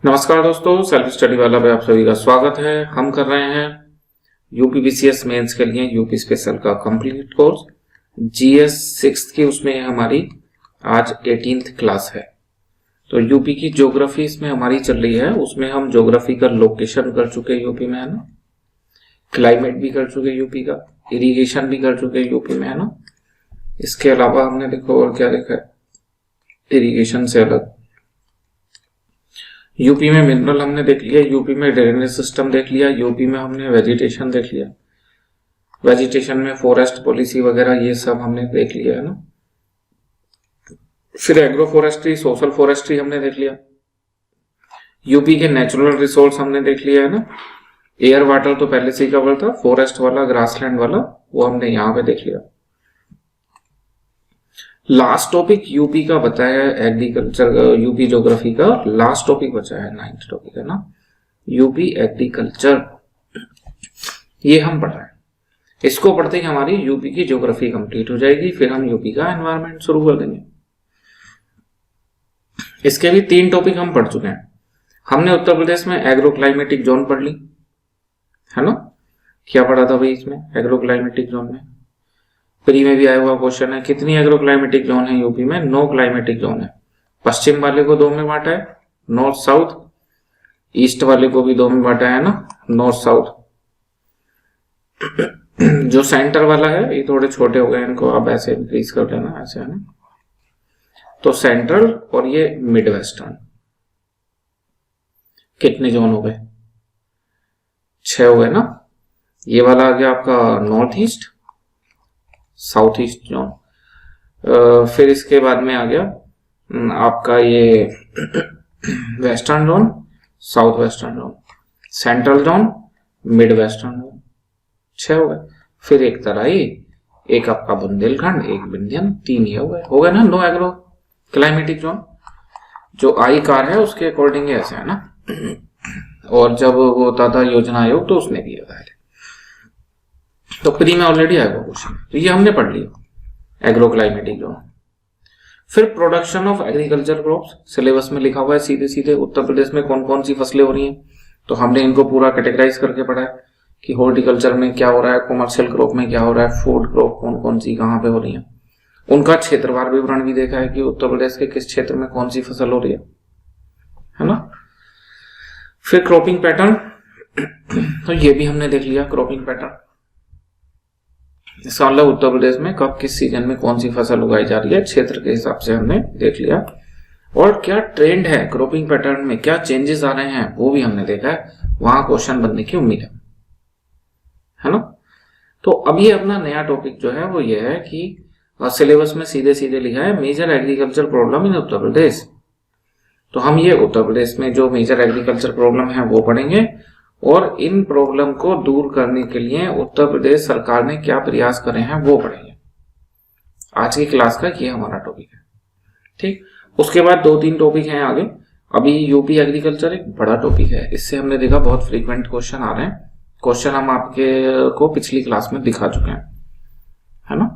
नमस्कार दोस्तों, self study वाला पे आप सभी का स्वागत है। हम कर रहे हैं यूपी बीसीएस मेंस के लिए यूपी स्पेशल का कंप्लीट कोर्स जीएस 6th की। उसमें हमारी आज 18th क्लास है। तो यूपी की ज्योग्राफी इसमें हमारी चल रही है। उसमें हम ज्योग्राफी का लोकेशन कर चुके यूपी में, है ना। क्लाइमेट भी कर चुके यूपी का, इरिगेशन भी कर चुके यूपी में, है ना। इसके अलावा हमने देखो और क्या देखा है, इरिगेशन से अलग यूपी में मिनरल हमने देख लिया, यूपी में ड्रेनेज सिस्टम देख लिया, यूपी में हमने वेजिटेशन देख लिया, वेजिटेशन में फॉरेस्ट पॉलिसी वगैरह ये सब हमने देख लिया, है ना। फिर एग्रो फॉरेस्ट्री, सोशल फॉरेस्ट्री हमने देख लिया। यूपी के नेचुरल रिसोर्स हमने देख लिया, है ना। एयर वाटर तो पहले से ही कवर था, फॉरेस्ट वाला, ग्रासलैंड वाला वो हमने यहाँ पे देख लिया। लास्ट टॉपिक यूपी का बचा है एग्रीकल्चर, यूपी ज्योग्राफी का लास्ट टॉपिक बचा है 9th टॉपिक, है ना, यूपी एग्रीकल्चर। ये हम पढ़ रहे हैं। इसको पढ़ते ही हमारी यूपी की ज्योग्राफी कंप्लीट हो जाएगी। फिर हम यूपी का एनवायरनमेंट शुरू कर देंगे। इसके भी 3 टॉपिक हम पढ़ चुके हैं। हमने उत्तर प्रदेश में एग्रो क्लाइमेटिक जोन पढ़ ली, है ना। क्या पढ़ा था भाई इसमें एग्रो क्लाइमेटिक जोन में? प्री में भी आया हुआ क्वेश्चन है। कितनी एग्रो क्लाइमेटिक जोन है यूपी में? 9 क्लाइमेटिक जोन है। पश्चिम वाले को 2 में बांटा है, नॉर्थ साउथ। ईस्ट वाले को भी 2 में बांटा है ना, नॉर्थ साउथ। जो सेंटर वाला है ये थोड़े छोटे हो गए, इनको आप ऐसे इंक्रीज कर लेना, ऐसे, है ना। तो सेंट्रल और ये मिड वेस्टर्न कितने जोन हो गए? 6 हो गए ना। ये वाला आ गया आपका north east, south east zone. फिर इसके बाद में आ गया आपका ये western zone, south western zone, central zone, mid western zone. 6 हो गए। फिर एक तराई, एक आपका बुंदेलखंड, एक विंध्यन, 3 ये हो गए ना 9 एग्रो क्लाइमेटिक जोन। जो आई कार है उसके अकॉर्डिंग ऐसे, है ना। और जब वो होता था योजना आयोग तो उसने भी लगाया। तो प्री में ऑलरेडी आएगा क्वेश्चन, तो ये हमने पढ़ लिया एग्रो क्लाइमेटिक जोन। फिर production of agriculture crops syllabus में लिखा हुआ है सीधे सीधे उत्तर प्रदेश में कौन कौन सी फसलें हो रही हैं। तो हमने इनको पूरा कैटेगराइज करके पढ़ा है कि हॉर्टिकल्चर में क्या हो रहा है, कॉमर्शियल क्रॉप में क्या हो रहा है, फूड क्रॉप कौन कौन सी कहाँ पे हो रही है। उनका क्षेत्रवार विवरण भी देखा है कि उत्तर प्रदेश के किस क्षेत्र में कौन सी फसल हो रही है ना। फिर क्रॉपिंग पैटर्न, तो ये भी हमने देख लिया क्रॉपिंग पैटर्न। इसका मतलब उत्तर प्रदेश में कब किस सीजन में कौन सी फसल उगाई जा रही है, क्षेत्र के हिसाब से हमने देख लिया। और क्या ट्रेंड है क्रॉपिंग पैटर्न में, क्या चेंजेस आ रहे हैं, वो भी हमने देखा है। वहां क्वेश्चन बनने की उम्मीद है ना। तो अभी अपना नया टॉपिक जो है वो ये है कि सिलेबस में सीधे सीधे लिखा है major agriculture problem in Uttar Pradesh. तो हम ये उत्तर प्रदेश में जो मेजर एग्रीकल्चर प्रॉब्लम है वो पढ़ेंगे और इन प्रॉब्लम को दूर करने के लिए उत्तर प्रदेश सरकार ने क्या प्रयास करे हैं वो पढ़ेंगे। आज की क्लास का ये हमारा टॉपिक है, ठीक। उसके बाद 2-3 टॉपिक हैं आगे। अभी यूपी एग्रीकल्चर एक बड़ा टॉपिक है, इससे हमने देखा बहुत फ्रीक्वेंट क्वेश्चन आ रहे हैं। क्वेश्चन हम आपके को पिछली क्लास में दिखा चुके हैं, है ना।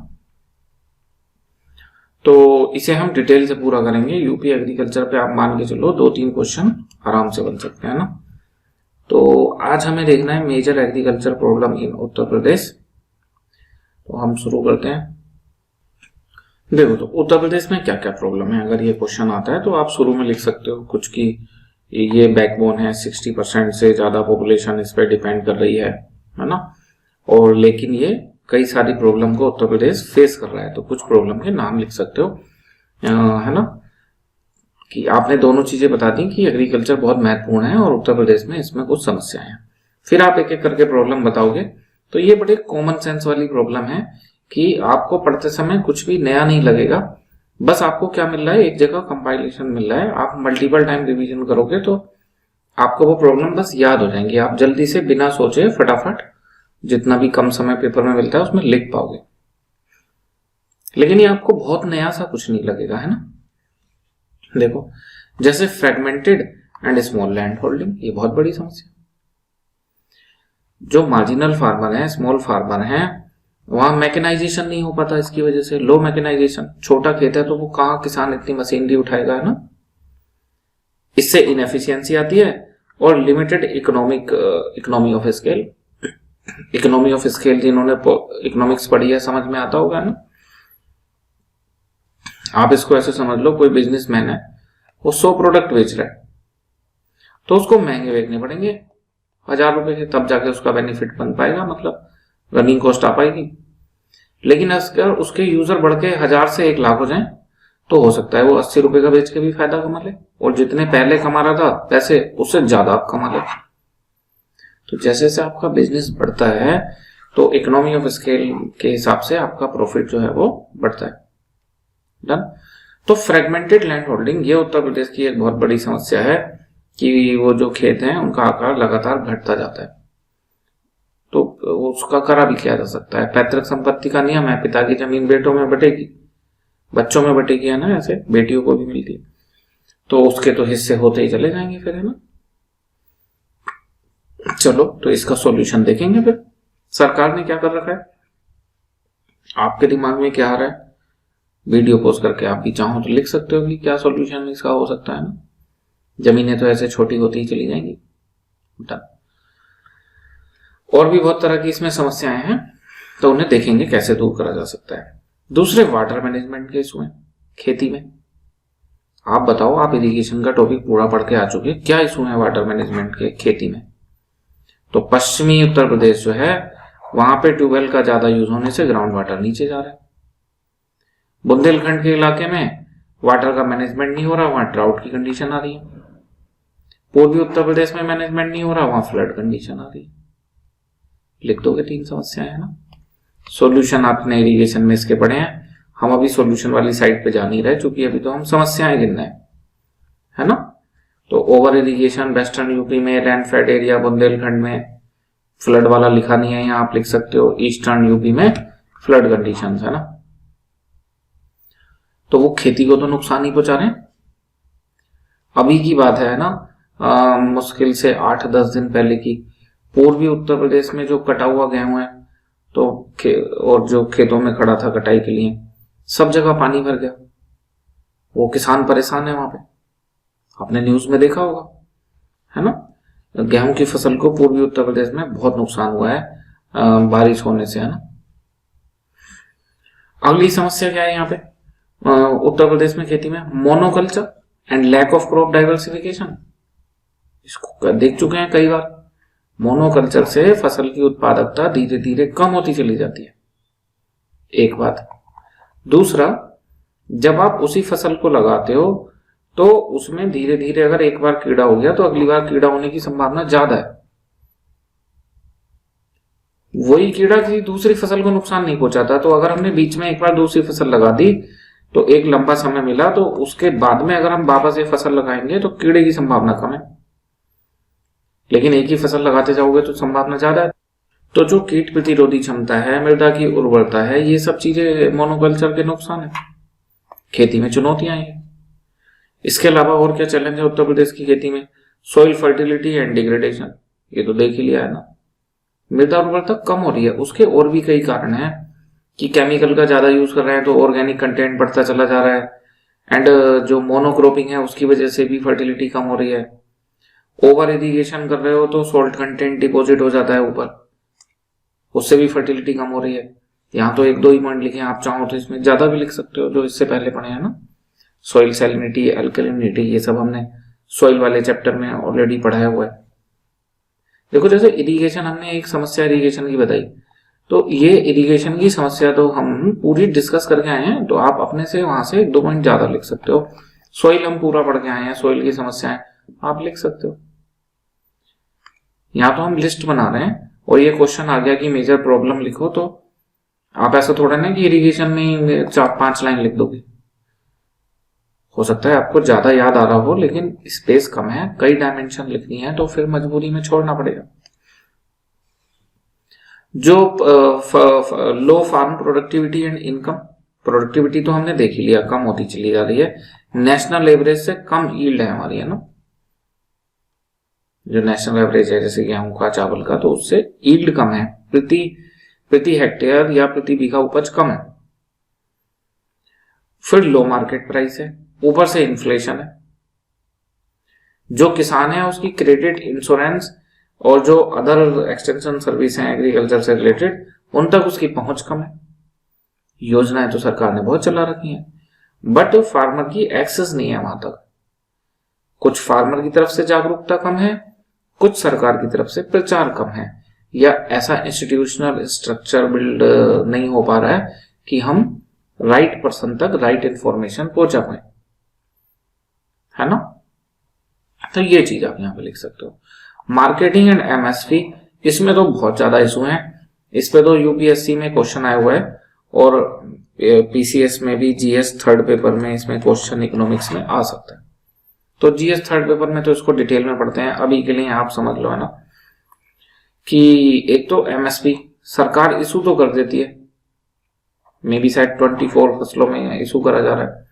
तो इसे हम डिटेल से पूरा करेंगे। यूपी एग्रीकल्चर पे आप मान के चलो 2-3 क्वेश्चन आराम से बन सकते हैं ना। तो आज हमें देखना है major agriculture problem in Uttar Pradesh. तो हम शुरू करते हैं। देखो तो उत्तर प्रदेश में क्या क्या प्रॉब्लम है, अगर ये क्वेश्चन आता है तो आप शुरू में लिख सकते हो कुछ की ये बैकबोन है, 60% से ज्यादा पॉपुलेशन इस पर डिपेंड कर रही है ना। और लेकिन ये कई सारी प्रॉब्लम को उत्तर प्रदेश फेस कर रहा है, तो कुछ प्रॉब्लम के नाम लिख सकते हो, है ना। कि आपने दोनों चीजें बता दी कि एग्रीकल्चर बहुत महत्वपूर्ण है और उत्तर प्रदेश में इसमें कुछ समस्याएं हैं। फिर आप एक एक करके प्रॉब्लम बताओगे। तो ये बड़े कॉमन सेंस वाली प्रॉब्लम है कि आपको पढ़ते समय कुछ भी नया नहीं लगेगा। बस आपको क्या मिल रहा है, एक जगह कंपाइलेशन मिल रहा है। आप मल्टीपल टाइम रिवीजन करोगे तो आपको वो प्रॉब्लम बस याद हो जाएंगी। आप जल्दी से बिना सोचे फटाफट जितना भी कम समय पेपर में मिलता है उसमें लिख पाओगे। लेकिन ये आपको बहुत नया सा कुछ नहीं लगेगा, है ना। देखो जैसे fragmented and small land holding, ये बहुत बड़ी समस्या। जो मार्जिनल फार्मर है, स्मॉल फार्मर है, वहां मैकेनाइजेशन नहीं हो पाता, इसकी वजह से लो मैकेनाइजेशन। छोटा खेत है तो वो कहाँ किसान इतनी मशीनरी उठाएगा, है ना। इससे इनएफिशिएंसी आती है और limited economy of scale. Economy of scale जिन्होंने इकोनॉमिक्स पढ़ी है समझ में आता होगा ना। आप इसको ऐसे समझ लो, कोई बिजनेसमैन है, वो 100 प्रोडक्ट बेच रहा है, तो उसको महंगे बेचने पड़ेंगे 1000 रुपए के, तब जाके उसका बेनिफिट बन पाएगा, मतलब रनिंग कॉस्ट आ पाएगी। लेकिन अगर उसके यूजर बढ़ के 1000 से 1 लाख हो जाए तो हो सकता है वो 80 रुपए का बेच के भी फायदा कमा ले, और जितने पहले कमा रहा था पैसे उससे ज्यादा आप कमा ले। तो जैसे जैसे आपका बिजनेस बढ़ता है तो इकोनॉमी ऑफ स्केल के हिसाब से आपका प्रॉफिट जो है वो बढ़ता है। डन। तो फ्रेगमेंटेड लैंड होल्डिंग, ये उत्तर प्रदेश की एक बहुत बड़ी समस्या है कि वो जो खेत हैं उनका आकार लगातार घटता जाता है। तो उसका करा भी किया जा सकता है। पैतृक संपत्ति का नियम है, पिता की जमीन बेटों में बटेगी, बच्चों में बटेगी, है ना, ऐसे बेटियों को भी मिलती है, तो उसके तो हिस्से होते ही चले जाएंगे फिर, है ना। चलो, तो इसका सॉल्यूशन देखेंगे फिर सरकार ने क्या कर रखा है। आपके दिमाग में क्या आ रहा है, वीडियो पोस्ट करके आप भी चाहो तो लिख सकते हो कि क्या सॉल्यूशन इसका हो सकता है ना। जमीनें तो ऐसे छोटी होती ही चली जाएंगी। और भी बहुत तरह की इसमें समस्याएं हैं, तो उन्हें देखेंगे कैसे दूर करा जा सकता है। दूसरे, वाटर मैनेजमेंट के इशू हैं खेती में। आप बताओ, आप इरिगेशन का टॉपिक पूरा पढ़ के आ चुके, क्या इशू है वाटर मैनेजमेंट के खेती में। तो पश्चिमी उत्तर प्रदेश जो है वहां पे ट्यूबवेल का ज्यादा यूज होने से ग्राउंड वाटर नीचे जा रहा है। बुंदेलखंड के इलाके में वाटर का मैनेजमेंट नहीं हो रहा, वहां ड्राउट की कंडीशन आ रही है। पूर्वी उत्तर प्रदेश में मैनेजमेंट नहीं हो रहा, वहां फ्लड कंडीशन आ रही है। लिख दोगे 3 समस्याएं, है ना। सॉल्यूशन आपने इरिगेशन में इसके पढ़े हैं, हम अभी सॉल्यूशन वाली साइड पे जा नहीं रहे, क्योंकि अभी तो हम समस्याएं गिन रहे हैं, है ना। तो ओवर इरिगेशन वेस्टर्न यूपी में, रेनफेड एरिया बुंदेलखंड में, फ्लड वाला लिखा नहीं है यहाँ, आप लिख सकते हो ईस्टर्न यूपी में फ्लड कंडीशन, है ना। तो वो खेती को तो नुकसान ही पहुंचा रहे हैं। अभी की बात है ना, मुश्किल से 8-10 दिन पहले की, पूर्वी उत्तर प्रदेश में जो कटा हुआ गेहूं है तो और जो खेतों में खड़ा था कटाई के लिए, सब जगह पानी भर गया। वो किसान परेशान है वहां पे, आपने न्यूज में देखा होगा, है ना। गेहूं की फसल को पूर्वी उत्तर प्रदेश में बहुत नुकसान हुआ है बारिश होने से, है ना। अगली समस्या क्या है यहाँ पे उत्तर प्रदेश में खेती में, monoculture and lack of crop diversification. इसको देख चुके हैं कई बार। मोनोकल्चर से फसल की उत्पादकता धीरे धीरे कम होती चली जाती है, एक बात। दूसरा, जब आप उसी फसल को लगाते हो तो उसमें धीरे धीरे अगर एक बार कीड़ा हो गया तो अगली बार कीड़ा होने की संभावना ज्यादा है। वही कीड़ा किसी दूसरी फसल को नुकसान नहीं पहुंचाता, तो अगर हमने बीच में एक बार दूसरी फसल लगा दी तो एक लंबा समय मिला, तो उसके बाद में अगर हम वापस ये फसल लगाएंगे तो कीड़े की संभावना कम है। लेकिन एक ही फसल लगाते जाओगे तो संभावना ज्यादा है। तो जो कीट प्रतिरोधी क्षमता है, मृदा की उर्वरता है, ये सब चीजें मोनोकल्चर के नुकसान है, खेती में चुनौतियां हैं। इसके अलावा और क्या चैलेंज है उत्तर प्रदेश की खेती में, सॉइल फर्टिलिटी एंड डिग्रेडेशन, ये तो देख ही लिया है ना। मृदा उर्वरता कम हो रही है, उसके और भी कई कारण हैं कि केमिकल का ज्यादा यूज कर रहे हैं तो ऑर्गेनिक कंटेंट बढ़ता चला जा रहा है, एंड जो मोनोक्रॉपिंग है उसकी वजह से भी फर्टिलिटी कम हो रही है। ओवर इरिगेशन कर रहे हो तो सॉल्ट कंटेंट डिपॉजिट हो जाता है ऊपर, उससे भी फर्टिलिटी कम हो रही है। यहाँ तो 1-2 ही पॉइंट लिखे हैं, आप चाहो तो इसमें ज्यादा भी लिख सकते हो जो इससे पहले पढ़े हैं ना। सॉइल सैलिनिटी, अल्कलिनिटी, ये सब हमने सॉइल वाले चैप्टर में ऑलरेडी पढ़ाया हुआ है। देखो, जैसे इरिगेशन, हमने एक समस्या इरिगेशन की बताई, तो ये इरिगेशन की समस्या तो हम पूरी डिस्कस करके आए हैं, तो आप अपने से वहां से 1-2 पॉइंट ज्यादा लिख सकते हो। सॉइल हम पूरा पढ़ के आए हैं, सॉइल की समस्याएं आप लिख सकते हो। यहाँ तो हम लिस्ट बना रहे हैं और ये क्वेश्चन आ गया कि मेजर प्रॉब्लम लिखो, तो आप ऐसा थोड़ा ना कि इरिगेशन में 4-5 लाइन लिख दोगे। हो सकता है आपको ज्यादा याद आ रहा हो, लेकिन स्पेस कम है, कई डायमेंशन लिखनी है, तो फिर मजबूरी में छोड़ना पड़ेगा। जो low farm productivity and income, productivity तो हमने देख ही लिया, कम होती चली जा रही है। नेशनल एवरेज से कम यील्ड है हमारी, है ना। जो नेशनल एवरेज है जैसे गेहूं का, चावल का, तो उससे यील्ड कम है, प्रति हेक्टेयर या प्रति बीघा उपज कम है। फिर लो मार्केट प्राइस है, ऊपर से इन्फ्लेशन है। जो किसान है उसकी क्रेडिट, इंश्योरेंस और जो अदर एक्सटेंशन सर्विस हैं एग्रीकल्चर से रिलेटेड, उन तक उसकी पहुंच कम है। योजनाएं तो सरकार ने बहुत चला रखी हैं, बट फार्मर की एक्सेस नहीं है वहां तक। कुछ फार्मर की तरफ से जागरूकता कम है, कुछ सरकार की तरफ से प्रचार कम है, या ऐसा इंस्टीट्यूशनल स्ट्रक्चर बिल्ड नहीं हो पा रहा है कि हम राइट पर्सन तक राइट इंफॉर्मेशन पहुंचा पाए, है ना। तो ये चीज आप यहां पे लिख सकते हो। मार्केटिंग एंड एमएसपी, इसमें तो बहुत ज्यादा इशू है। इस पे तो यूपीएससी में क्वेश्चन आया हुआ है और पीसीएस में भी, जीएस थर्ड पेपर में इसमें क्वेश्चन इकोनॉमिक्स में आ सकता है। तो जीएस थर्ड पेपर में तो इसको डिटेल में पढ़ते हैं, अभी के लिए आप समझ लो, है ना, कि एक तो एमएसपी सरकार इशू तो कर देती है, मे बी शायद 24 फसलों में इशू करा जा रहा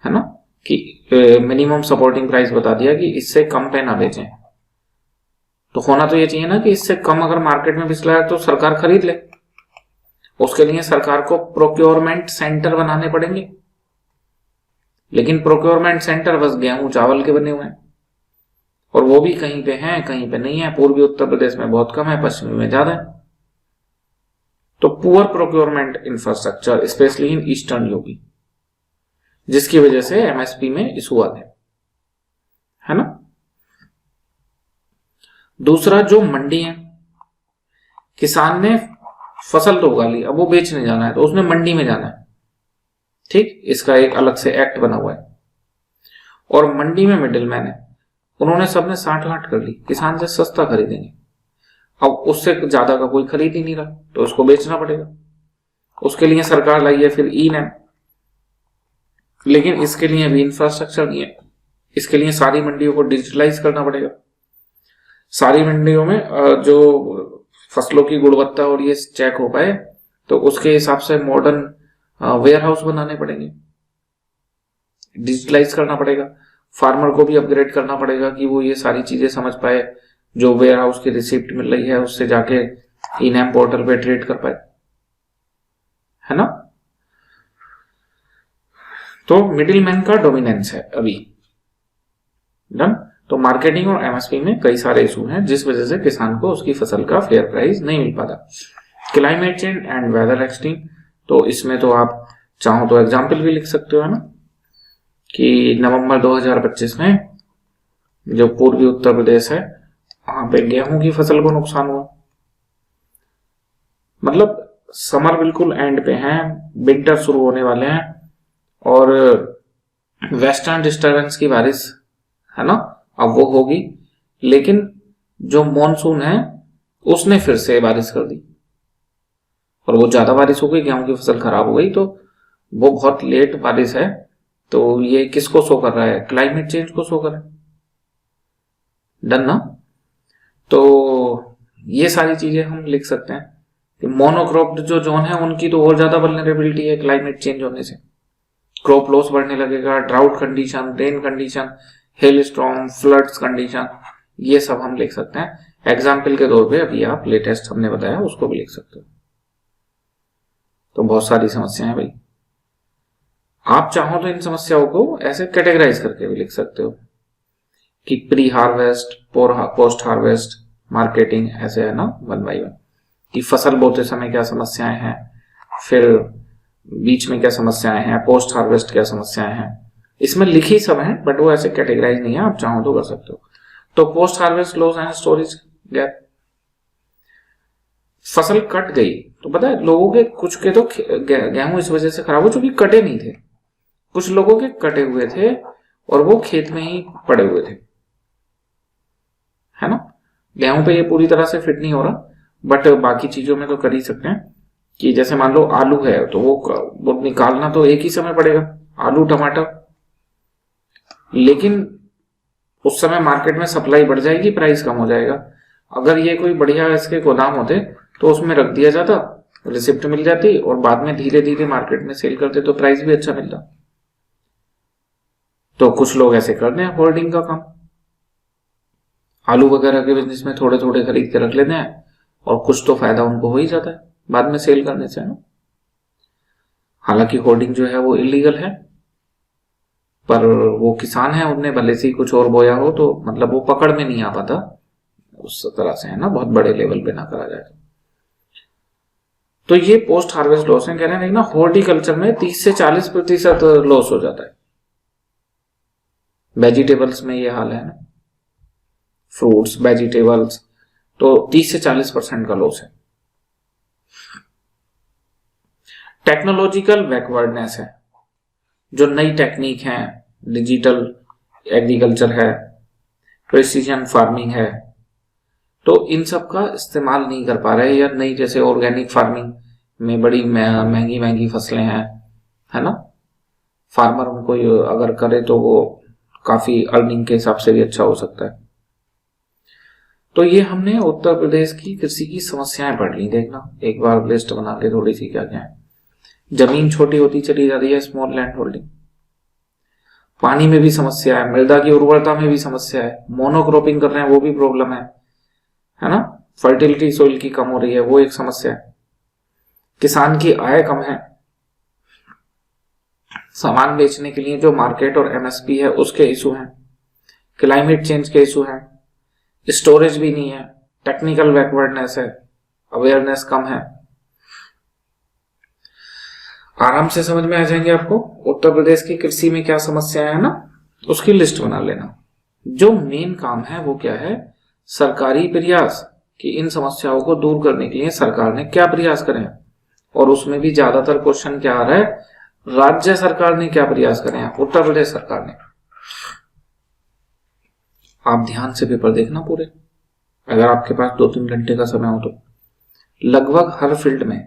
है ना, कि मिनिमम सपोर्टिंग प्राइस बता दिया कि इससे कम पे ना बेचें। तो होना तो ये चाहिए ना कि इससे कम अगर मार्केट में बिचला है तो सरकार खरीद ले। उसके लिए सरकार को प्रोक्योरमेंट सेंटर बनाने पड़ेंगे, लेकिन प्रोक्योरमेंट सेंटर बस गेहूं चावल के बने हुए हैं, और वो भी कहीं पे हैं कहीं पे नहीं है। पूर्वी उत्तर प्रदेश में बहुत कम है, पश्चिमी में ज्यादा है। तो poor procurement infrastructure specially in eastern UP, जिसकी वजह से एमएसपी में इशू आ गए, है ना। दूसरा, जो मंडी है, किसान ने फसल तो उगा ली, अब वो बेचने जाना है तो उसने मंडी में जाना है, ठीक, इसका एक अलग से एक्ट बना हुआ है। और मंडी में मिडिलमैन है, उन्होंने सबने साठ गांठ कर ली, किसान से सस्ता खरीदेंगे। अब उससे ज्यादा का कोई खरीद ही नहीं रहा तो उसको बेचना पड़ेगा। उसके लिए सरकार लाई है फिर ई नैम, लेकिन इसके लिए भी इंफ्रास्ट्रक्चर नहीं है। इसके लिए सारी मंडियों को डिजिटलाइज करना पड़ेगा। सारी मंडियों में जो फसलों की गुणवत्ता और ये चेक हो पाए, तो उसके हिसाब से मॉडर्न वेयर हाउस बनाने पड़ेंगे, डिजिटलाइज करना पड़ेगा। फार्मर को भी अपग्रेड करना पड़ेगा कि वो ये सारी चीजें समझ पाए, जो वेयर हाउस की रिसिप्ट मिल रही है उससे जाके ई नैम पोर्टल पे ट्रेड कर पाए, है ना। तो मिडिलमैन का डोमिनेंस है अभी, डन। तो मार्केटिंग और एमएसपी में कई सारे इशू हैं, जिस वजह से किसान को उसकी फसल का फेयर प्राइस नहीं मिल पाता। Climate change and weather extreme, तो इसमें तो आप चाहो तो एग्जाम्पल भी लिख सकते हो, है ना, कि नवंबर 2025 में जो पूर्वी उत्तर प्रदेश है वहां पे गेहूं की फसल को नुकसान हुआ। मतलब समर बिल्कुल एंड पे है, विंटर शुरू होने वाले हैं, और वेस्टर्न डिस्टर्बेंस की बारिश, है ना, अब वो होगी। लेकिन जो मॉनसून है उसने फिर से बारिश कर दी और वो ज्यादा बारिश हो गई, गेहूं की फसल खराब हो गई। तो वो बहुत लेट बारिश है, तो ये किसको शो कर रहा है? क्लाइमेट चेंज को शो कर रहा है, डन ना। तो ये सारी चीजें हम लिख सकते हैं कि मोनोक्रॉप्ड जो जोन है उनकी तो और ज्यादा वल्नरेबिलिटी है क्लाइमेट चेंज होने से। क्रॉप लॉस बढ़ने लगेगा, drought condition, rain condition, hello storm, floods condition, ये सब हम लिख सकते हैं। एग्जाम्पल के तौर पे अभी आप लेटेस्ट हमने बताया उसको भी लिख सकते हो। तो बहुत सारी समस्याएं भाई, आप चाहो तो इन समस्याओं को ऐसे कैटेगराइज करके भी लिख सकते हो कि pre harvest, post harvest, marketing, ऐसे है ना, 1 बाय 1 कि फसल बोते समय क्या समस्याएं हैं, फिर बीच में क्या समस्याएं हैं, पोस्ट हार्वेस्ट क्या समस्याएं हैं। इसमें लिखी सब है बट वो ऐसे कैटेगराइज नहीं है, आप चाहो तो कर सकते हो। तो post harvest loss and storage gap, फसल कट गई तो पता है लोगों के कुछ के तो गेहूं इस वजह से खराब हो चूंकि कटे नहीं थे, कुछ लोगों के कटे हुए थे और वो खेत में ही पड़े हुए थे, है ना। गेहूं पे ये पूरी तरह से फिट नहीं हो रहा, बट बाकी चीजों में तो कर ही सकते हैं कि जैसे मान लो आलू है तो वो निकालना तो एक ही समय पड़ेगा, आलू टमाटर, लेकिन उस समय मार्केट में सप्लाई बढ़ जाएगी, प्राइस कम हो जाएगा। अगर ये कोई बढ़िया इसके गोदाम होते तो उसमें रख दिया जाता, रिसिप्ट मिल जाती और बाद में धीरे धीरे मार्केट में सेल करते तो प्राइस भी अच्छा मिलता। तो कुछ लोग ऐसे करते हैं होल्डिंग का काम, आलू वगैरह के बिजनेस में थोड़े थोड़े खरीद के रख लेते हैं और कुछ तो फायदा उनको हो ही जाता है बाद में सेल करने से, है ना। हालांकि होल्डिंग जो है वो इलीगल है, पर वो किसान है, उनने भले से ही कुछ और बोया हो तो मतलब वो पकड़ में नहीं आ पाता उस तरह से, है ना, बहुत बड़े लेवल पे ना करा जाए। तो ये पोस्ट हार्वेस्ट लॉस है। कह रहे हैं ना, हॉर्टिकल्चर में 30 से 40% लॉस हो जाता है। वेजिटेबल्स में ये हाल है ना, फ्रूट्स वेजिटेबल्स, तो 30 से 40% का लॉस है। टेक्नोलॉजिकल बैकवर्डनेस है, जो नई टेक्निक है, डिजिटल एग्रीकल्चर है, प्रिसीजन फार्मिंग है, तो इन सब का इस्तेमाल नहीं कर पा रहे, या नई जैसे ऑर्गेनिक फार्मिंग में बड़ी महंगी महंगी फसलें हैं, है ना, फार्मर उनको अगर करे तो वो काफी अर्निंग के हिसाब से भी अच्छा हो सकता है। तो ये हमने उत्तर प्रदेश की कृषि की समस्याएं पढ़ ली। देखना एक बार लिस्ट बना के थोड़ी सी क्या क्या है। जमीन छोटी होती चली जा रही है, स्मॉल लैंड होल्डिंग। पानी में भी समस्या है, मृदा की उर्वरता में भी समस्या है, मोनोक्रॉपिंग कर रहे हैं वो भी प्रॉब्लम है ना, फर्टिलिटी सोइल की कम हो रही है वो एक समस्या है, किसान की आय कम है, सामान बेचने के लिए जो मार्केट और एमएसपी है उसके इशू हैं, क्लाइमेट चेंज के इशू हैं, स्टोरेज भी नहीं है, टेक्निकल बैकवर्डनेस है, अवेयरनेस कम है। आराम से समझ में आ जाएंगे आपको उत्तर प्रदेश की कृषि में क्या समस्याएं है ना, उसकी लिस्ट बना लेना। जो मेन काम है वो क्या है, सरकारी प्रयास कि इन समस्याओं को दूर करने के लिए सरकार ने क्या प्रयास करे, और उसमें भी ज्यादातर क्वेश्चन क्या आ रहा है, राज्य सरकार ने क्या प्रयास करे हैं, उत्तर प्रदेश सरकार ने। आप ध्यान से पेपर देखना पूरे, अगर आपके पास 2-3 घंटे का समय हो तो। लगभग हर फील्ड में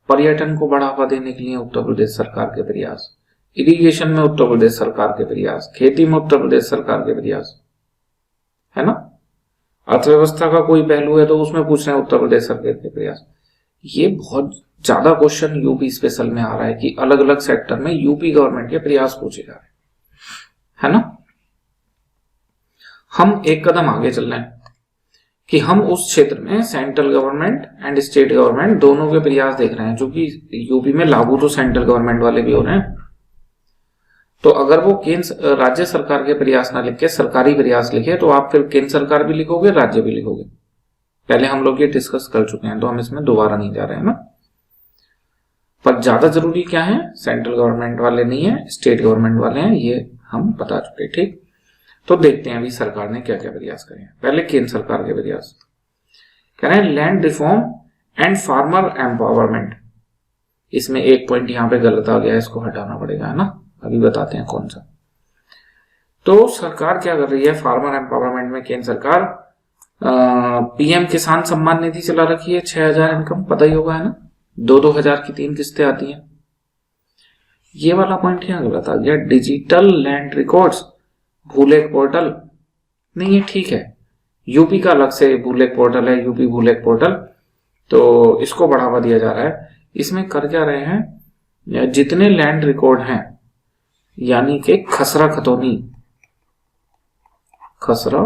पर्यटन को बढ़ावा देने के लिए उत्तर प्रदेश सरकार के प्रयास, इरिगेशन में उत्तर प्रदेश सरकार के प्रयास, खेती में उत्तर प्रदेश सरकार के प्रयास, है ना, अर्थव्यवस्था का कोई पहलू है तो उसमें पूछ रहे हैं उत्तर प्रदेश सरकार के प्रयास। ये बहुत ज्यादा क्वेश्चन यूपी स्पेशल में आ रहा है कि अलग अलग सेक्टर में यूपी गवर्नमेंट के प्रयास पूछे जा रहे हैं, है ना। हम एक कदम आगे चल रहे हैं कि हम उस क्षेत्र में central government and state government दोनों के प्रयास देख रहे हैं, जो कि यूपी में लागू तो सेंट्रल गवर्नमेंट वाले भी हो रहे हैं। तो अगर वो केंद्र राज्य सरकार के प्रयास ना लिख के सरकारी प्रयास लिखे तो आप फिर केंद्र सरकार भी लिखोगे, राज्य भी लिखोगे। पहले हम लोग ये डिस्कस कर चुके हैं तो हम इसमें दोबारा नहीं जा रहे हैं ना। पर ज्यादा जरूरी क्या है, सेंट्रल गवर्नमेंट वाले नहीं है, स्टेट गवर्नमेंट वाले हैं, ये हम बता चुके। ठीक, तो देखते हैं अभी सरकार ने क्या क्या प्रयास करे हैं। पहले केंद्र सरकार के प्रयास कह रहे हैं, land reform and farmer empowerment. इसमें एक पॉइंट यहां पे गलत आ गया, इसको हटाना पड़ेगा, है ना, अभी बताते हैं कौन सा। तो सरकार क्या कर रही है फार्मर एम्पावरमेंट में, केंद्र सरकार पीएम किसान सम्मान निधि चला रखी है, 6,000 इनकम, पता ही होगा, है ना, 2-2 हजार की 3 किस्तें आती हैं। ये वाला पॉइंट यहां गलत आ गया, डिजिटल लैंड रिकॉर्ड्स भूलेख पोर्टल नहीं, ये ठीक है, यूपी का अलग से भूलेख पोर्टल है, यूपी भूलेख पोर्टल, तो इसको बढ़ावा दिया जा रहा है। इसमें कर क्या रहे हैं, जितने लैंड रिकॉर्ड हैं, यानी कि खसरा खतौनी, खसरा